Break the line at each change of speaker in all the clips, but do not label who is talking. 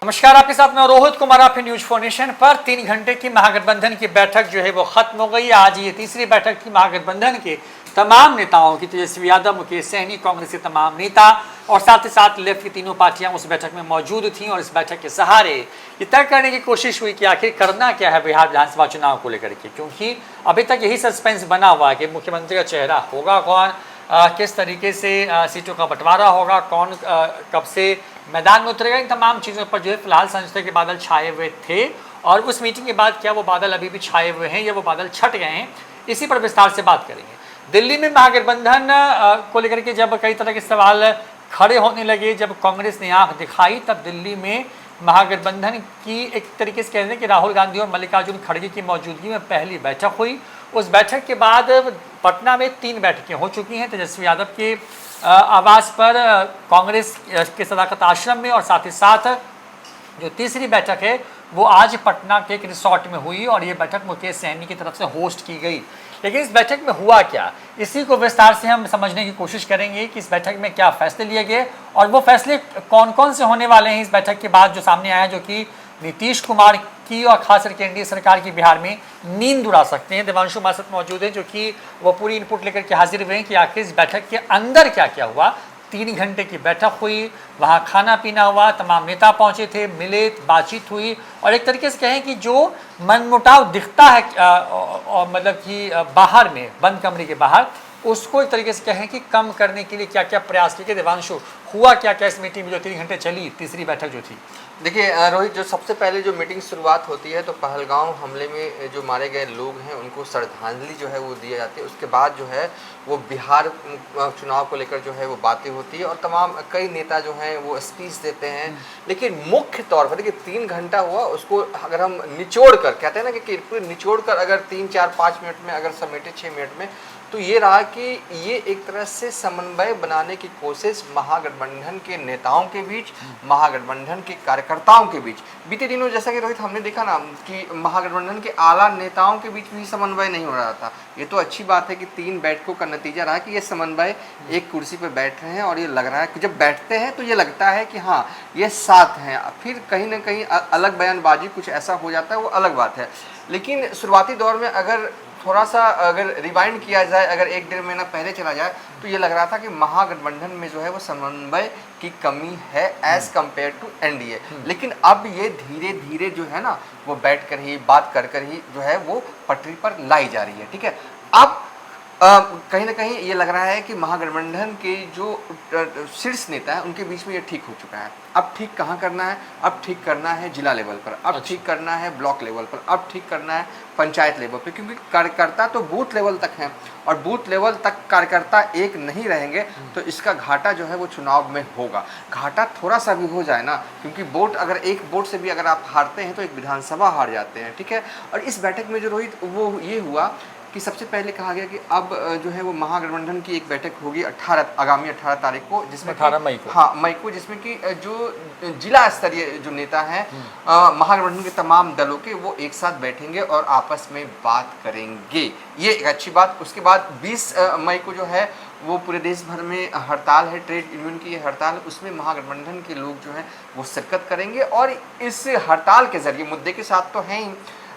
नमस्कार, आपके साथ मैं रोहित कुमार, आपके न्यूज फोनेशन पर 3 घंटे की महागठबंधन की बैठक जो है वो खत्म हो गई। आज ये तीसरी बैठक थी महागठबंधन के तमाम नेताओं की। तेजस्वी यादव, मुकेश सहनी, कांग्रेस के तमाम नेता और साथ ही साथ लेफ्ट की तीनों पार्टियां उस बैठक में मौजूद थीं और इस बैठक के सहारे ये तय करने की कोशिश हुई कि आखिर करना क्या है बिहार विधानसभा चुनाव को लेकर के, क्योंकि अभी तक यही सस्पेंस बना हुआ है कि मुख्यमंत्री का चेहरा होगा कौन, किस तरीके से सीटों का बंटवारा होगा, कौन कब से मैदान में उतरेगा। इन तमाम चीज़ों पर जो है फिलहाल संशय के बादल छाए हुए थे और उस मीटिंग के बाद क्या वो बादल अभी भी छाए हुए हैं या वो बादल छट गए हैं, इसी पर विस्तार से बात करेंगे। दिल्ली में महागठबंधन को लेकर के जब कई तरह के सवाल खड़े होने लगे, जब कांग्रेस ने आंख दिखाई, तब दिल्ली में महागठबंधन की एक तरीके से कह रहे हैं कि राहुल गांधी और मल्लिकार्जुन खड़गे की मौजूदगी में पहली बैठक हुई। उस बैठक के बाद पटना में 3 बैठकें हो चुकी हैं तेजस्वी यादव के आवास पर, कांग्रेस के सदाकत आश्रम में, और साथ ही साथ जो तीसरी बैठक है वो आज पटना के एक रिसोर्ट में हुई और ये बैठक मुकेश सहनी की तरफ से होस्ट की गई। लेकिन इस बैठक में हुआ क्या, इसी को विस्तार से हम समझने की कोशिश करेंगे कि इस बैठक में क्या फैसले लिए गए और वो फैसले कौन कौन से होने वाले हैं इस बैठक के बाद जो सामने आया, जो कि नीतीश कुमार की और खास करके एनडीए सरकार की बिहार में नींद उड़ा सकते हैं। देवांशु हमारे साथ मौजूद है जो कि वो पूरी इनपुट लेकर के हाजिर हुए हैं कि आखिर इस बैठक के अंदर क्या क्या हुआ। 3 घंटे की बैठक हुई, वहाँ खाना पीना हुआ, तमाम नेता पहुँचे थे, मिले, बातचीत हुई और एक तरीके से कहें कि जो मनमुटाव दिखता है और मतलब कि बाहर में बंद कमरे के बाहर, उसको एक तरीके से कहें कि कम करने के लिए क्या क्या प्रयास किए। देवांशु, हुआ क्या क्या इस मीटिंग में जो 3 घंटे चली, तीसरी बैठक जो थी?
देखिए रोहित, जो सबसे पहले जो मीटिंग शुरुआत होती है तो पहलगांव हमले में जो मारे गए लोग हैं उनको श्रद्धांजलि जो है वो दी जाती है। उसके बाद जो है वो बिहार चुनाव को लेकर जो है वो बातें होती है और तमाम कई नेता जो हैं वो स्पीच देते हैं। लेकिन मुख्य तौर पर देखिए 3 घंटा हुआ, उसको अगर हम निचोड़ कर कहते हैं ना कि पूरे निचोड़ कर अगर 3, 4, 5 मिनट में अगर समेटे 6 मिनट में, तो ये रहा कि ये एक तरह से समन्वय बनाने की कोशिश महागठबंधन के नेताओं के बीच, महागठबंधन के कार्यकर्ताओं के बीच। बीते दिनों जैसा कि रोहित हमने देखा ना कि महागठबंधन के आला नेताओं के बीच भी समन्वय नहीं हो रहा था। ये तो अच्छी बात है कि 3 बैठकों का नतीजा रहा कि ये समन्वय एक कुर्सी पर बैठ रहे हैं और ये लग रहा है कि जब बैठते हैं तो ये लगता है कि हाँ ये साथ हैं। फिर कहीं ना कहीं अलग बयानबाजी कुछ ऐसा हो जाता है, वो अलग बात है। लेकिन शुरुआती दौर में अगर थोड़ा सा अगर रिवाइंड किया जाए, अगर 1-1.5 महीना पहले चला जाए, तो ये लग रहा था कि महागठबंधन में जो है वो समन्वय की कमी है एज कम्पेयर टू एनडीए। लेकिन अब ये धीरे धीरे जो है ना वो बैठ कर ही बात कर ही जो है वो पटरी पर लाई जा रही है। ठीक है, अब कहीं ना कहीं ये लग रहा है कि महागठबंधन के जो शीर्ष नेता है उनके बीच में ये ठीक हो चुका है। अब ठीक कहाँ करना है? अब ठीक करना है जिला लेवल पर, अब ठीक करना है ब्लॉक लेवल पर, अब ठीक करना है पंचायत लेवल पर, क्योंकि कार्यकर्ता तो बूथ लेवल तक हैं और बूथ लेवल तक कार्यकर्ता एक नहीं रहेंगे तो इसका घाटा जो है वो चुनाव में होगा। घाटा थोड़ा सा भी हो जाए ना, क्योंकि वोट अगर एक वोट से भी अगर आप हारते हैं तो एक विधानसभा हार जाते हैं। ठीक है, और इस बैठक में जो रोहित वो ये हुआ कि सबसे पहले कहा गया कि अब जो है वो महागठबंधन की एक बैठक होगी आगामी 18 तारीख को, जिसमें
18 मई को,
हाँ मई को, जिसमें कि जो जिला स्तरीय जो नेता हैं महागठबंधन के तमाम दलों के वो एक साथ बैठेंगे और आपस में बात करेंगे। ये एक अच्छी बात। उसके बाद 20 मई को जो है वो पूरे देश भर में हड़ताल है, ट्रेड यूनियन की हड़ताल, उसमें महागठबंधन के लोग जो हैं वो शिरकत करेंगे और इस हड़ताल के जरिए मुद्दे के साथ तो हैं ही,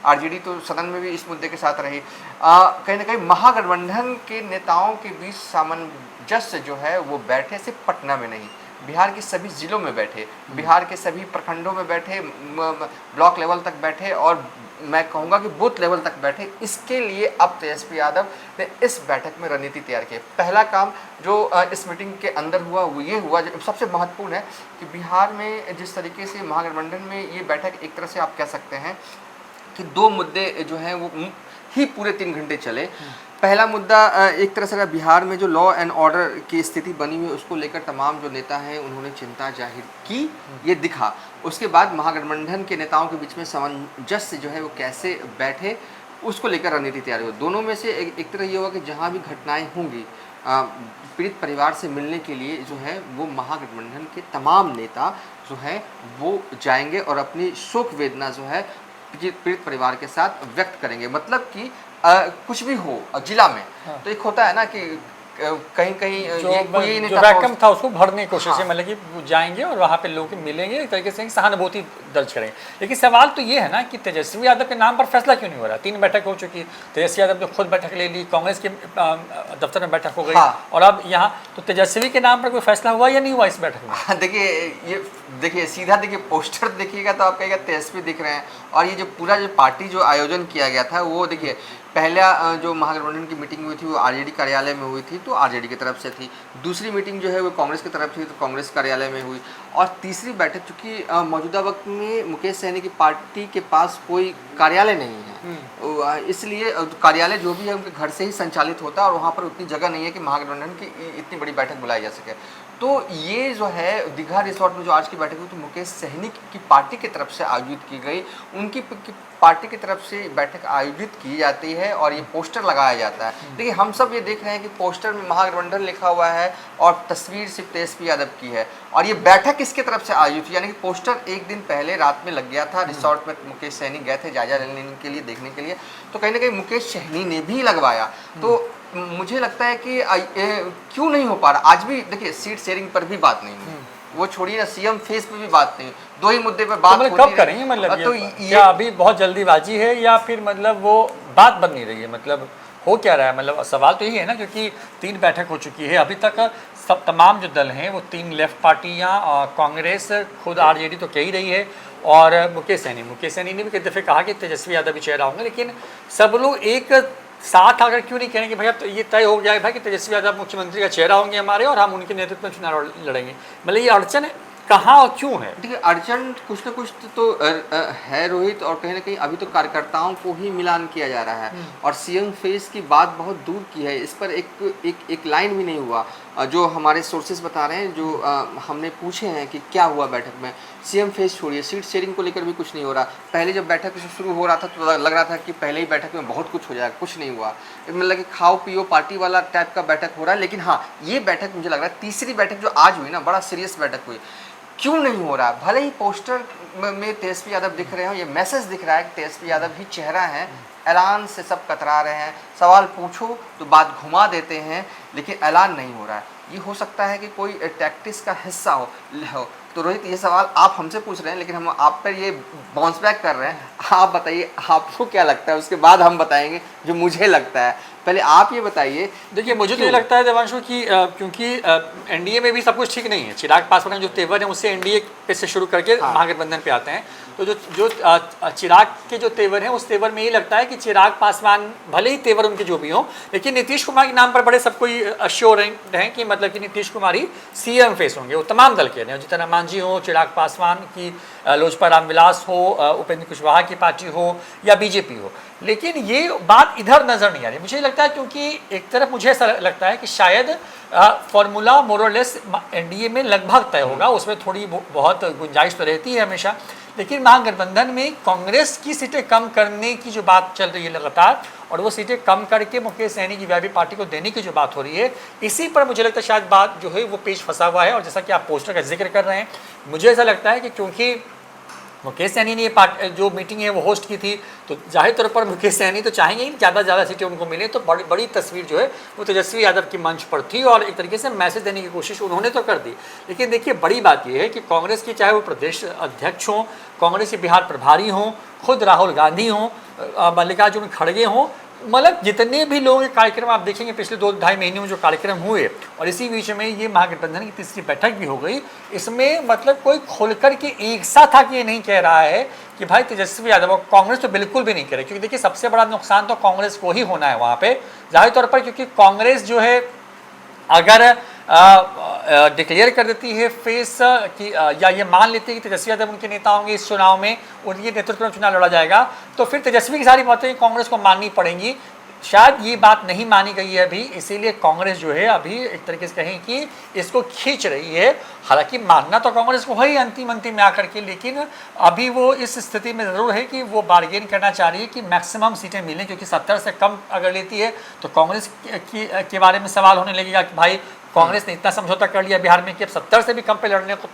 आरजेडी तो सदन में भी इस मुद्दे के साथ रही, कहीं ना कहीं महागठबंधन के नेताओं के बीच सामंजस्य जो है वो बैठे, सिर्फ पटना में नहीं, बिहार के सभी जिलों में बैठे, बिहार के सभी प्रखंडों में बैठे, ब्लॉक लेवल तक बैठे और मैं कहूँगा कि बूथ लेवल तक बैठे। इसके लिए अब तेजस्वी यादव ने इस बैठक में रणनीति तैयार की। पहला काम जो इस मीटिंग के अंदर हुआ वो ये हुआ, जो सबसे महत्वपूर्ण है कि बिहार में जिस तरीके से महागठबंधन में ये बैठक एक तरह से आप कह सकते हैं कि 2 मुद्दे जो हैं वो ही पूरे 3 घंटे चले। पहला मुद्दा एक तरह से बिहार में जो लॉ एंड ऑर्डर की स्थिति बनी हुई उसको लेकर तमाम जो नेता हैं उन्होंने चिंता जाहिर की, ये दिखा। उसके बाद महागठबंधन के नेताओं के बीच में सामंजस्य जो है वो कैसे बैठे उसको लेकर रणनीति तैयार हुई। दोनों में से एक तरह ये होगा कि जहाँ भी घटनाएँ होंगी पीड़ित परिवार से मिलने के लिए जो है वो महागठबंधन के तमाम नेता जो हैं वो जाएंगे और अपनी शोक वेदना जो है पीड़ित परिवार के साथ व्यक्त करेंगे। मतलब कि कुछ भी हो जिला में, तो एक होता है ना कि कहीं कहीं
जो
ये कोई ये नहीं
जो
था
वैक्यूम था उसको भरने की कोशिश है,
हाँ।
मतलब कि वो जाएंगे और वहाँ पे लोग मिलेंगे, एक तरीके से सहानुभूति दर्ज करेंगे। लेकिन सवाल तो ये है ना कि तेजस्वी यादव के नाम पर फैसला क्यों नहीं हो रहा? 3 बैठक हो चुकी, तेजस्वी यादव ने खुद बैठक ले ली, कांग्रेस के दफ्तर में बैठक हो गई,
हाँ।
और अब यहाँ तो तेजस्वी के नाम पर कोई फैसला हुआ या नहीं हुआ इस बैठक में?
हाँ, देखिए सीधा देखिए पोस्टर देखिएगा तो आप कहेगा तेजस्वी दिख रहे हैं, और ये जो पूरा जो पार्टी जो आयोजन किया गया था वो देखिए पहला जो महागठबंधन की मीटिंग हुई थी वो आरजेडी कार्यालय में हुई थी, तो आरजेडी की तरफ से थी। दूसरी मीटिंग जो है वो कांग्रेस की तरफ से तो कांग्रेस कार्यालय में हुई, और तीसरी बैठक चूँकि मौजूदा वक्त में मुकेश सहनी की पार्टी के पास कोई कार्यालय नहीं है, इसलिए कार्यालय जो भी है उनके घर से ही संचालित होता है, और वहाँ पर उतनी जगह नहीं है कि महागठबंधन की इतनी बड़ी बैठक बुलाई जा सके। तो ये जो है दीघा रिसोर्ट में जो आज की बैठक हुई तो मुकेश सहनी की पार्टी की तरफ से आयोजित की गई, उनकी पार्टी की तरफ से बैठक आयोजित की जाती है और ये पोस्टर लगाया जाता है। देखिए हम सब ये देख रहे हैं कि पोस्टर में महागठबंधन लिखा हुआ है और तस्वीर सिर्फ तेजस्वी यादव की है, और ये बैठक किसके तरफ से आयोजित हुई, यानी कि पोस्टर एक दिन पहले रात में लग गया था। रिसोर्ट में मुकेश सहनी गए थे जायजा लेने के लिए, देखने के लिए, तो कहीं ना कहीं मुकेश सहनी ने भी लगवाया। तो मुझे लगता है कि क्यों नहीं हो पा रहा। आज भी देखिए सीट शेयरिंग पर भी बात नहीं हुई, वो छोड़िए ना, सीएम फेस पे भी बात नहीं, दो ही मुद्दे पे बात
तो कब करेंगे? मतलब
तो
क्या अभी बहुत जल्दीबाजी है या फिर मतलब वो बात बन नहीं रही है? मतलब हो क्या रहा है? मतलब सवाल तो यही है ना, क्योंकि 3 बैठक हो चुकी है अभी तक, सब तमाम जो दल हैं वो 3 लेफ्ट पार्टियां, कांग्रेस, खुद आरजेडी तो कह ही रही है, और मुकेश सहनी ने भी कई दफ़े कहा कि तेजस्वी यादव भी चेहरा होंगे, लेकिन सब लोग एक साथ अगर क्यों नहीं कहेंगे भैया तो ये तय हो गया है भाई कि तेजस्वी यादव मुख्यमंत्री का चेहरा होंगे हमारे और हम उनके नेतृत्व में चुनाव लड़ेंगे। मतलब ये अड़चन है कहाँ और क्यों है?
देखिए अड़चन कुछ ना कुछ तो है रोहित, और कहीं ना कहीं अभी तो कार्यकर्ताओं को ही मिलान किया जा रहा है, और सीएम फेस की बात बहुत दूर की है, इस पर एक लाइन भी नहीं हुआ। जो हमारे सोर्सेज बता रहे हैं, जो हमने पूछे हैं कि क्या हुआ बैठक में, सीएम फेस छोड़िए, सीट शेयरिंग को लेकर भी कुछ नहीं हो रहा। पहले जब बैठक शुरू हो रहा था तो लग रहा था कि पहले ही बैठक में बहुत कुछ हो जाएगा, कुछ नहीं हुआ, मतलब कि खाओ पियो पार्टी वाला टाइप का बैठक हो रहा है। लेकिन हाँ, ये बैठक मुझे लग रहा है तीसरी बैठक जो आज हुई ना, बड़ा सीरियस बैठक हुई। क्यों नहीं हो रहा? भले ही पोस्टर में तेजस्वी यादव दिख रहे हो, ये मैसेज दिख रहा है कि तेजस्वी यादव ही चेहरा है, ऐलान से सब कतरा रहे हैं, सवाल पूछो तो बात घुमा देते हैं, लेकिन ऐलान नहीं हो रहा है। ये हो सकता है कि कोई टैक्टिक्स का हिस्सा हो। तो रोहित ये सवाल आप हमसे पूछ रहे हैं, लेकिन हम आप पर ये बाउंस बैक कर रहे हैं। आप बताइए आपको क्या लगता है, उसके बाद हम बताएंगे जो मुझे लगता है। पहले आप ये बताइए।
देखिए मुझे तो ये लगता है देवांशु कि क्योंकि एनडीए में भी सब कुछ ठीक नहीं है। चिराग पासवान जो तेवर है उससे एनडीए पे से शुरू करके महागठबंधन पे आते हैं, तो जो चिराग के जो तेवर हैं उस तेवर में ये लगता है कि चिराग पासवान भले ही तेवर उनके जो भी हों, लेकिन नीतीश कुमार के नाम पर बड़े सब कोई अश्योर हैं कि मतलब कि नीतीश कुमार ही सीएम फेस होंगे। वो तमाम दल के हैं, जीतन राम मांझी हो, चिराग पासवान की लोजपा रामविलास हो, उपेंद्र कुशवाहा की पार्टी हो या बीजेपी हो। लेकिन ये बात इधर नज़र नहीं आ रही। मुझे लगता है क्योंकि एक तरफ मुझे ऐसा लगता है कि शायद फॉर्मूला मोरलेस एनडीए में लगभग तय होगा, उसमें थोड़ी बहुत गुंजाइश तो रहती है हमेशा, लेकिन महागठबंधन में कांग्रेस की सीटें कम करने की जो बात चल रही है लगातार, और वो सीटें कम करके मुकेश सहनी की वीआईपी पार्टी को देने की जो बात हो रही है, इसी पर मुझे लगता है शायद बात जो है वो पेच फंसा हुआ है। और जैसा कि आप पोस्टर का जिक्र कर रहे हैं, मुझे ऐसा लगता है कि क्योंकि मुकेश सहनी ने ये जो मीटिंग है वो होस्ट की थी, तो जाहिर तौर पर मुकेश सहनी तो चाहेंगे ही ज़्यादा से ज़्यादा सीटें उनको मिले, तो बड़ी तस्वीर जो है वो तेजस्वी यादव की मंच पर थी और एक तरीके से मैसेज देने की कोशिश उन्होंने तो कर दी। लेकिन देखिए बड़ी बात यह है कि कांग्रेस की चाहे वो प्रदेश अध्यक्ष हों, कांग्रेस के बिहार प्रभारी हों, खुद राहुल गांधी हों, मल्लिकार्जुन खड़गे हों, मतलब जितने भी लोगों के कार्यक्रम आप देखेंगे पिछले 2-2.5 महीने में जो कार्यक्रम हुए, और इसी बीच में ये महागठबंधन की तीसरी बैठक भी हो गई, इसमें मतलब कोई खुलकर के एक साथ आके ये नहीं कह रहा है कि भाई तेजस्वी यादव, कांग्रेस तो बिल्कुल भी नहीं कह रही, क्योंकि देखिए सबसे बड़ा नुकसान तो कांग्रेस को ही होना है वहाँ पे जाहिर तौर पर, क्योंकि कांग्रेस जो है अगर डिक्लेयर कर देती है फेस कि या ये मान लेती है कि तेजस्वी यादव उनके नेता होंगे इस चुनाव में, उनके नेतृत्व में चुनाव लड़ा जाएगा, तो फिर तेजस्वी की सारी बातें कांग्रेस को माननी पड़ेंगी। शायद ये बात नहीं मानी गई है अभी, इसीलिए कांग्रेस जो है अभी एक तरीके से कहें कि इसको खींच रही है। हालांकि मानना तो कांग्रेस को है ही अंतिम में आकर के, लेकिन अभी वो इस स्थिति में ज़रूर है कि वो बार्गेन करना चाह रही है कि मैक्सिमम सीटें मिलें, क्योंकि 70 से कम अगर लेती है तो कांग्रेस के बारे में सवाल होने लगेगा कि भाई कांग्रेस ने इतना समझौता कर लिया बिहार में कि अब 70 से भी कम पे लड़ने को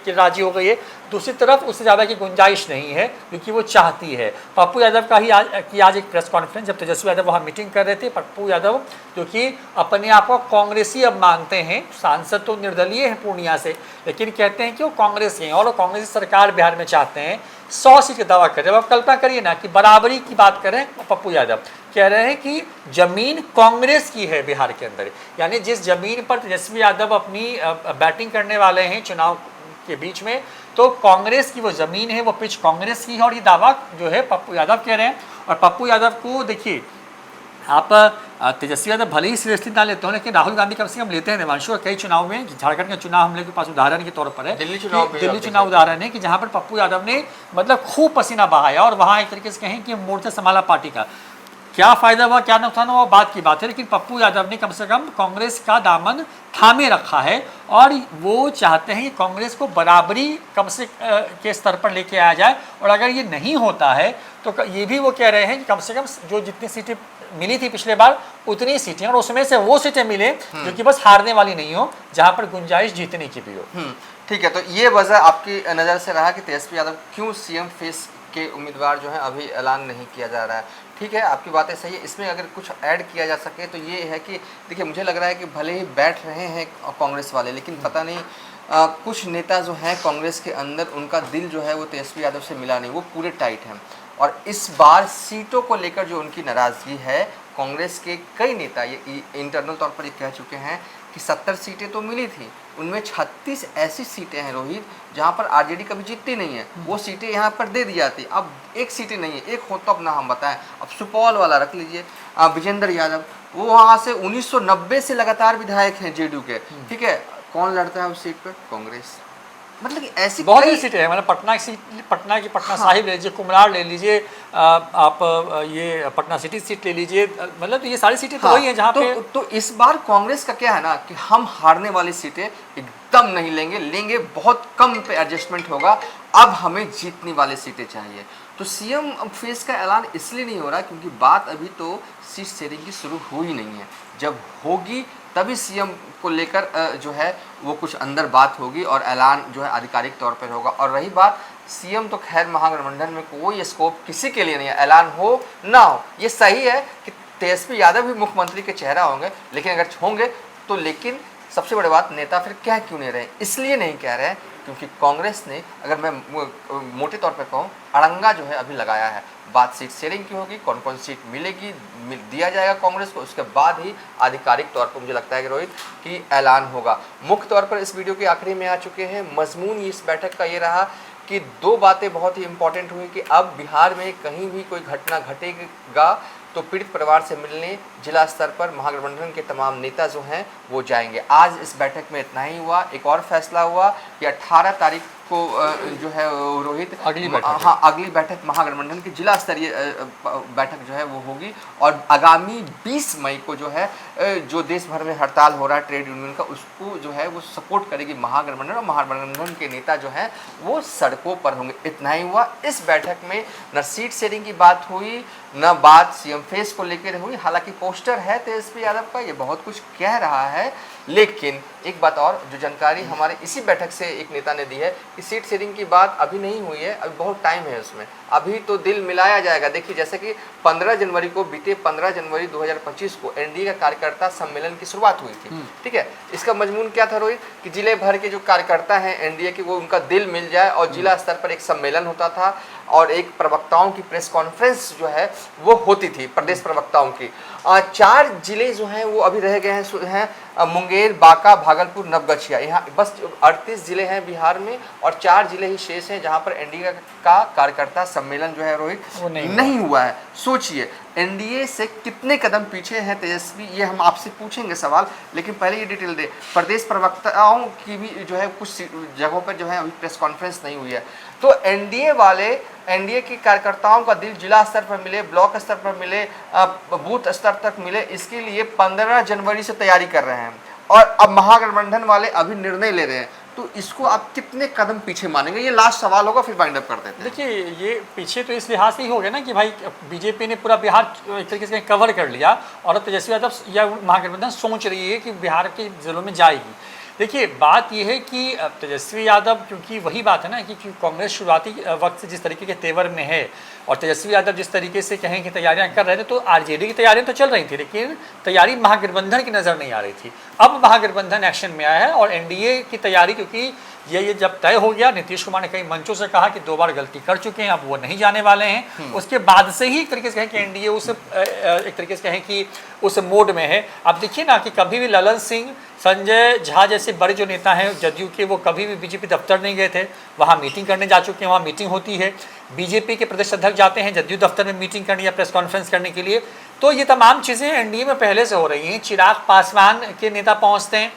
राजी हो गई है। दूसरी तरफ उससे ज़्यादा की गुंजाइश नहीं है क्योंकि वो चाहती है। पप्पू यादव का ही आज एक प्रेस कॉन्फ्रेंस, जब तेजस्वी यादव वहाँ मीटिंग कर रहे थे, पप्पू यादव जो कि अपने आप को कांग्रेसी अब मानते हैं, सांसद तो निर्दलीय हैं पूर्णिया से, लेकिन कहते हैं कि वो कांग्रेस हैं और कांग्रेस सरकार बिहार में चाहते हैं। 100 सीट का दावा करें। अब आप कल्पना करिए ना कि बराबरी की बात करें, पप्पू यादव कह रहे हैं कि जमीन कांग्रेस की है बिहार के अंदर, यानी जिस जमीन पर तेजस्वी यादव अपनी बैटिंग करने वाले हैं चुनाव के बीच में, तो कांग्रेस की वो जमीन है, वो पिच कांग्रेस की है। और ये दावा जो है पप्पू यादव कह रहे हैं। और पप्पू यादव को देखिए, आप तेजस्वी यादव भले ही सीरियसली ना लेते हो, लेकिन राहुल गांधी कम से कम लेते हैं। देवांशु कई चुनाव में, झारखंड का चुनाव हम लोग के पास उदाहरण के तौर पर है, दिल्ली चुनाव उदाहरण है कि जहां पर पप्पू यादव ने मतलब खूब पसीना बहाया और वहां एक तरीके से कहें कि मोर्चा संभाला पार्टी का। क्या फायदा हुआ क्या नुकसान हुआ बात की बात है, लेकिन पप्पू यादव ने कम से कम कांग्रेस का दामन थामे रखा है और वो चाहते हैं कि कांग्रेस को बराबरी कम से के स्तर पर लेके आया जाए। और अगर ये नहीं होता है तो ये भी वो कह रहे हैं कि कम से कम जो जितनी सीटें मिली थी पिछले बार उतनी सीटें, और उसमें से वो सीटें मिले जो कि बस हारने वाली नहीं हो, जहां पर गुंजाइश जीतने की भी हो।
ठीक है, तो ये वजह आपकी नज़र से रहा कि तेजस्वी यादव क्यों सीएम फेस के उम्मीदवार जो है अभी ऐलान नहीं किया जा रहा है। ठीक है, आपकी बातें सही है। इसमें अगर कुछ ऐड किया जा सके तो ये है कि देखिए, मुझे लग रहा है कि भले ही बैठ रहे हैं कांग्रेस वाले, लेकिन पता नहीं कुछ नेता जो हैं कांग्रेस के अंदर, उनका दिल जो है वो तेजस्वी यादव से मिला नहीं, वो पूरे टाइट हैं। और इस बार सीटों को लेकर जो उनकी नाराज़गी है, कांग्रेस के कई नेता ये इंटरनल तौर पर ये कह चुके हैं कि 70 सीटें तो मिली थी, उनमें 36 ऐसी सीटें हैं रोहित जहां पर आरजेडी कभी जीतती नहीं है, वो सीटें यहां पर दे दी जाती। अब एक सीटें नहीं है, एक हो तो अब ना हम बताएं। अब सुपौल वाला रख लीजिए, विजेंद्र यादव, वो वहां से 1990 से लगातार विधायक हैं जेडीयू के। ठीक है, कौन लड़ता है उस सीट पर? कांग्रेस। मतलब कि ऐसी
बहुत सी सीटें हैं, मतलब पटना की पटना साहिब ले लीजिए, कुम्हरार ले लीजिए, आप ये पटना सिटी सीट ले लीजिए, मतलब ये सारी सीटें तो वही हैं जहाँ पे।
तो इस बार कांग्रेस का क्या है ना कि हम हारने वाली सीटें एकदम नहीं लेंगे, बहुत कम पे एडजस्टमेंट होगा, अब हमें जीतने वाली सीटें चाहिए। तो सीएम फेस का ऐलान इसलिए नहीं हो रहा क्योंकि बात अभी तो सीट शेयरिंग की शुरू हुई नहीं है। जब होगी तभी सीएम को लेकर जो है वो कुछ अंदर बात होगी और ऐलान जो है आधिकारिक तौर पर होगा। और रही बात सीएम, तो खैर महागठबंधन में कोई स्कोप किसी के लिए नहीं है, ऐलान हो ना हो। ये सही है कि तेजस्वी यादव भी मुख्यमंत्री के चेहरा होंगे, लेकिन अगर होंगे तो, लेकिन सबसे बड़ी बात, नेता फिर कह क्यों नहीं रहे? इसलिए नहीं कह रहे हैं क्योंकि कांग्रेस ने, अगर मैं मोटे तौर पर कहूँ, अड़ंगा जो है अभी लगाया है। बात सीट शेयरिंग की होगी, कौन कौन सीट मिलेगी, दिया जाएगा कांग्रेस को, उसके बाद ही आधिकारिक तौर पर मुझे लगता है कि रोहित की ऐलान होगा। मुख्य तौर पर इस वीडियो के आखिरी में आ चुके हैं। मजमून इस बैठक का ये रहा कि दो बातें बहुत ही इंपॉर्टेंट हुई कि अब बिहार में कहीं भी कोई घटना घटेगा तो पीड़ित परिवार से मिलने जिला स्तर पर महागठबंधन के तमाम नेता जो हैं वो जाएंगे। आज इस बैठक में इतना ही हुआ। एक और फैसला हुआ कि 18 तारीख को जो है रोहित अगली बैठक महागठबंधन की जिला स्तरीय बैठक जो है वो होगी। और आगामी 20 मई को जो है जो देश भर में हड़ताल हो रहा है ट्रेड यूनियन का, उसको जो है वो सपोर्ट करेगी महागठबंधन, और महागठबंधन के नेता जो हैं वो सड़कों पर होंगे। इतना ही हुआ। इस बैठक में न सीट शेयरिंग की बात हुई, न बात सीएम फेस को लेकर हुई। हालांकि पोस्टर है तेजस्वी यादव का, ये बहुत कुछ कह रहा है, लेकिन एक बात और जो जानकारी हमारे इसी बैठक से एक नेता ने दी है कि सीट शेयरिंग की बात अभी नहीं हुई है, अभी बहुत टाइम है उसमें, अभी तो दिल मिलाया जाएगा। देखिए, जैसे कि 15 जनवरी को, बीते 15 जनवरी 2025 को एनडीए का कार्यकर्ता सम्मेलन की शुरुआत हुई थी। ठीक है, इसका मजमून क्या था रोहित कि जिले भर के जो कार्यकर्ता हैं एनडीए के, वो उनका दिल मिल जाए और जिला स्तर पर एक सम्मेलन होता था और एक प्रवक्ताओं की प्रेस कॉन्फ्रेंस जो है वो होती थी, प्रदेश प्रवक्ताओं की। 4 जिले जो हैं वो अभी रह गए हैं, मुंगेर, बांका, भागलपुर, नवगछिया। यहाँ बस 38 जिले हैं बिहार में और 4 जिले ही शेष हैं जहाँ पर एनडीए का कार्यकर्ता सम्मेलन जो है रोहित नहीं हुआ है। सोचिए एनडीए से कितने कदम पीछे हैं तेजस्वी, ये हम आपसे पूछेंगे सवाल, लेकिन पहले ये डिटेल दे। प्रदेश प्रवक्ताओं की भी जो है कुछ जगहों पर जो है अभी प्रेस कॉन्फ्रेंस नहीं हुई है। तो एनडीए के कार्यकर्ताओं का दिल जिला स्तर पर मिले, ब्लॉक स्तर पर मिले, बूथ स्तर तक मिले, इसके लिए 15 जनवरी से तैयारी कर रहे हैं। और अब महागठबंधन वाले अभी निर्णय ले रहे हैं तो इसको आप कितने कदम पीछे मानेंगे? ये लास्ट सवाल होगा, फिर वाइंड अप कर देते हैं।
देखिए, ये पीछे तो इस लिहाज से ही हो गया ना कि भाई बीजेपी ने पूरा बिहार एक तरीके से कवर कर लिया और अब तेजस्वी यादव या महागठबंधन सोच रही है कि बिहार के जिलों में जाएगी। देखिए, बात यह है कि तेजस्वी यादव, क्योंकि वही बात है ना कि कांग्रेस शुरुआती वक्त से जिस तरीके के तेवर में है और तेजस्वी यादव जिस तरीके से कहें कि तैयारियां कर रहे थे, तो आरजेडी की तैयारियां तो चल रही थी, लेकिन तैयारी महागठबंधन की नज़र नहीं आ रही थी। अब महागठबंधन एक्शन में आया है और एनडीए की तैयारी, क्योंकि ये जब तय हो गया, नीतीश कुमार ने कई मंचों से कहा कि 2 बार गलती कर चुके हैं, अब वो नहीं जाने वाले हैं। उसके बाद से ही एक तरीके से कहें कि एनडीए उस एक तरीके से कहें कि उस मोड में है। अब देखिए ना कि कभी भी ललन सिंह, संजय झा जैसे बड़े जो नेता हैं जदयू के, वो कभी भी बीजेपी दफ्तर नहीं गए थे, वहाँ मीटिंग करने जा चुके हैं, वहाँ मीटिंग होती है। बीजेपी के प्रदेश अध्यक्ष जाते हैं जदयू दफ्तर में मीटिंग करने या प्रेस कॉन्फ्रेंस करने के लिए। तो ये तमाम चीज़ें एनडीए में पहले से हो रही हैं। चिराग पासवान के नेता पहुँचते हैं,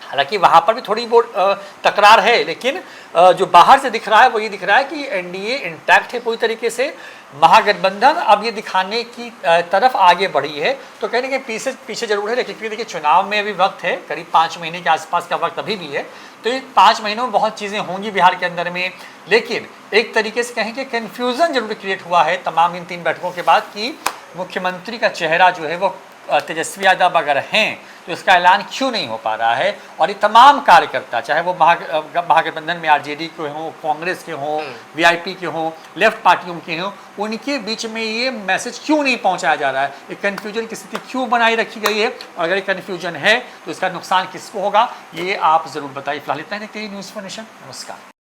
हालांकि वहाँ पर भी थोड़ी बहुत तकरार है, लेकिन जो बाहर से दिख रहा है वो ये दिख रहा है कि एनडीए इंटैक्ट है पूरी तरीके से। महागठबंधन अब ये दिखाने की तरफ आगे बढ़ी है, तो कहने के पीछे जरूर है, लेकिन देखिए चुनाव में अभी वक्त है, करीब 5 महीने के आसपास का वक्त अभी भी है। तो ये 5 महीनों में बहुत चीज़ें होंगी बिहार के अंदर में, लेकिन एक तरीके से कहें कि कन्फ्यूज़न जरूर क्रिएट हुआ है तमाम इन 3 बैठकों के बाद कि मुख्यमंत्री का चेहरा जो है वो तेजस्वी यादव अगर हैं तो इसका ऐलान क्यों नहीं हो पा रहा है। और ये तमाम कार्यकर्ता, चाहे वो महागठबंधन में आरजेडी के हों, कांग्रेस के हों, वीआईपी के हों, लेफ्ट पार्टियों के हों, उनके बीच में ये मैसेज क्यों नहीं पहुंचाया जा रहा है, एक कन्फ्यूजन की स्थिति क्यों बनाई रखी गई है, और अगर ये कन्फ्यूजन है तो इसका नुकसान किसको होगा, ये आप ज़रूर बताइए। फिलहाल इतना ही, देखते हैं न्यूज़ फॉर नेशन। नमस्कार।